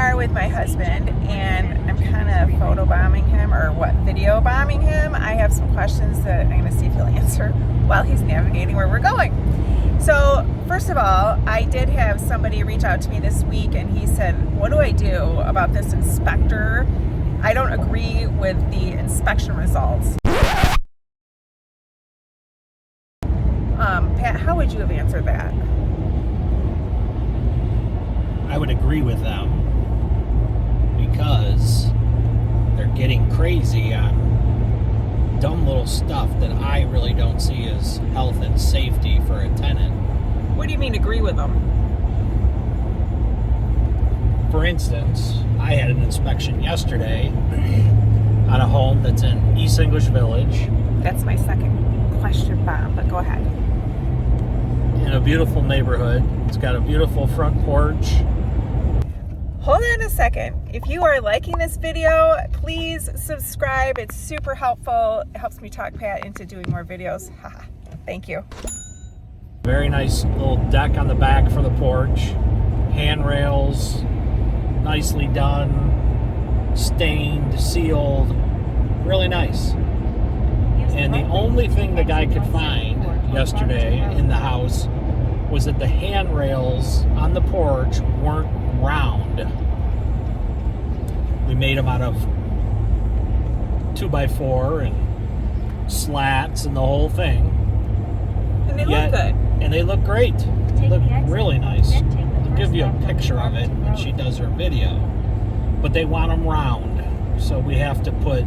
car with my husband, and I'm kind of photobombing him, or video bombing him. I have some questions that I'm going to see if he'll answer while he's navigating where we're going. So, first of all, I did have somebody reach out to me this week, and he said, what do I do about this inspector? I don't agree with the inspection results. Pat, how would you have answered that? I would agree with them because they're getting crazy on dumb little stuff that I really don't see as health and safety for a tenant. What do you mean agree with them? For instance, I had an inspection yesterday on a home that's in East English Village. That's my second question bomb, but go ahead. In a beautiful neighborhood. It's got a beautiful front porch. Hold on a second. If you are liking this video, please subscribe. It's super helpful. It helps me talk Pat into doing more videos. Haha. Thank you. Very nice little deck on the back for the porch. Handrails, nicely done, stained, sealed, really nice. And the only thing the guy could find yesterday in the house was that the handrails on the porch weren't round. We made them out of 2x4 and slats and the whole thing. And they look good. And they look great. They look really nice. I'll give you a picture of it when she does her video. But they want them round. So we have to put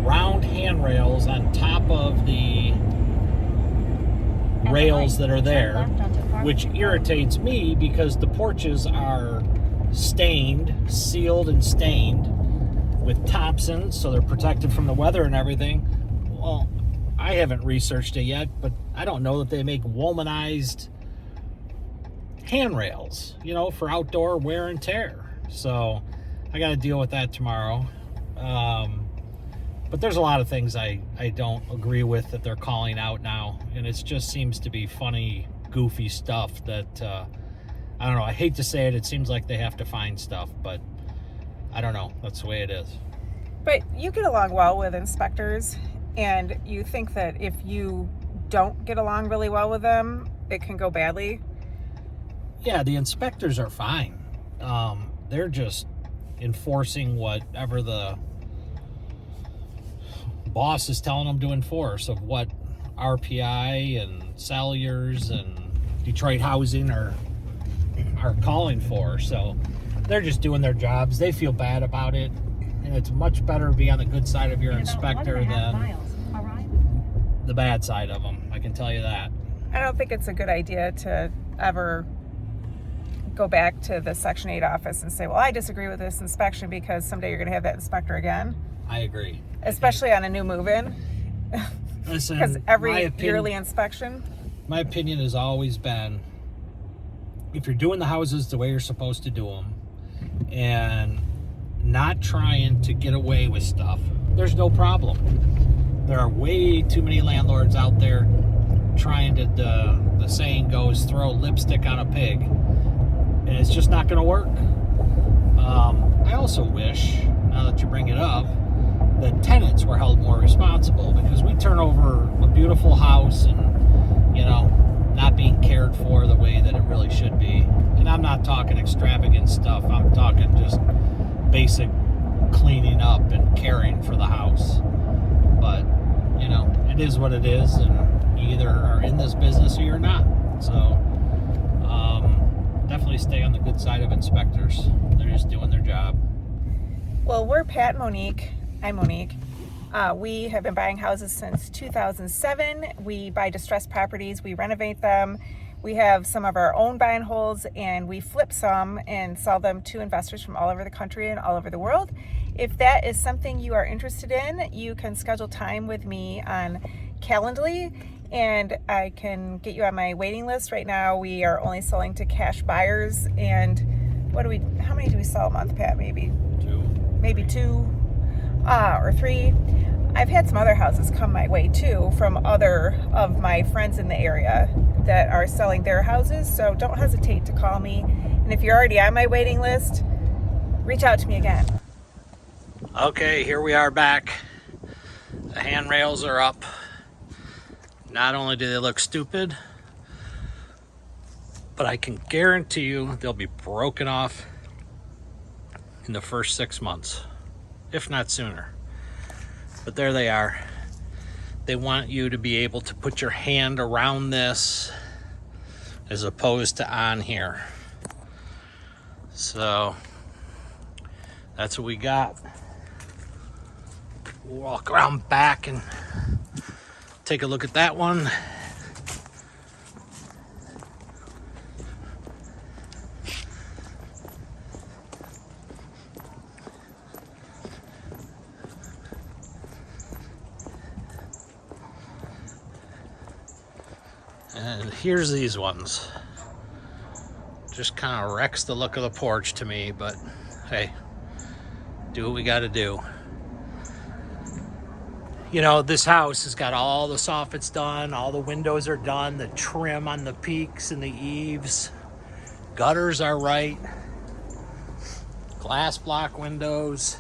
round handrails on top of the rails that are there, which irritates me because the porches are stained, sealed and stained with Thompson, so they're protected from the weather and everything. Well, I haven't researched it yet, but I don't know that they make womanized handrails, for outdoor wear and tear. So I got to deal with that tomorrow. But there's a lot of things I don't agree with that they're calling out now, and it just seems to be funny, goofy stuff that, I don't know, I hate to say it, it seems like they have to find stuff, but I don't know, that's the way it is. But you get along well with inspectors, and you think that if you don't get along really well with them, it can go badly? Yeah, the inspectors are fine. They're just enforcing whatever the boss is telling them to enforce of what RPI and Salyers and Detroit Housing are calling for. So they're just doing their jobs. They feel bad about it, and it's much better to be on the good side of your inspector than the bad side of them. I can tell you that. I don't think it's a good idea to ever go back to the Section 8 office and say, well, I disagree with this inspection, because someday you're going to have that inspector again. I agree. Especially on a new move-in. Listen, because every yearly inspection. My opinion has always been, if you're doing the houses the way you're supposed to do them and not trying to get away with stuff, there's no problem. There are way too many landlords out there trying to, the saying goes, throw lipstick on a pig, and it's just not going to work. I also wish, now that you bring it up, that tenants were held more responsible, because we turn over a beautiful house and, not being cared for the way that it really should be. And I'm not talking extravagant stuff. I'm talking just basic cleaning up and caring for the house. But, it is what it is, and you either are in this business or you're not. So, definitely stay on the good side of inspectors. They're just doing their job. Well, we're Pat and Monique. I'm Monique. We have been buying houses since 2007. We buy distressed properties, we renovate them. We have some of our own buy and holds, and we flip some and sell them to investors from all over the country and all over the world. If that is something you are interested in, you can schedule time with me on Calendly, and I can get you on my waiting list. Right now, we are only selling to cash buyers. And how many do we sell a month, Pat? Maybe two or three. I've had some other houses come my way too from other of my friends in the area that are selling their houses. So don't hesitate to call me. And if you're already on my waiting list, reach out to me again. Okay, here we are back. The handrails are up. Not only do they look stupid, but I can guarantee you they'll be broken off in the first 6 months, if not sooner. But there they are. They want you to be able to put your hand around this as opposed to on here. So that's what we got. We'll walk around back and take a look at that one. And here's these ones. Just kind of wrecks the look of the porch to me, but hey, do what we got to do. You know, this house has got all the soffits done, all the windows are done, the trim on the peaks and the eaves, gutters are right, glass block windows,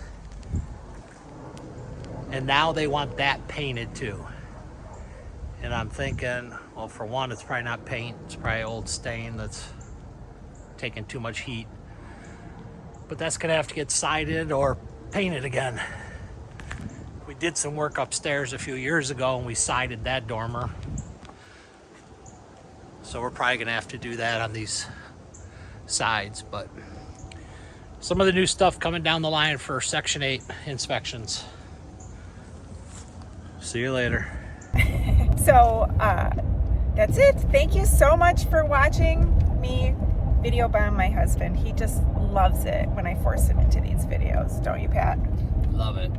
and now they want that painted too. And I'm thinking, well, for one, it's probably not paint, it's probably old stain that's taking too much heat, but that's gonna have to get sided or painted again. We did some work upstairs a few years ago and we sided that dormer. So we're probably gonna have to do that on these sides, but some of the new stuff coming down the line for Section 8 inspections. See you later. So that's it. Thank you so much for watching me video bomb my husband. He just loves it when I force him into these videos. Don't you, Pat? Love it.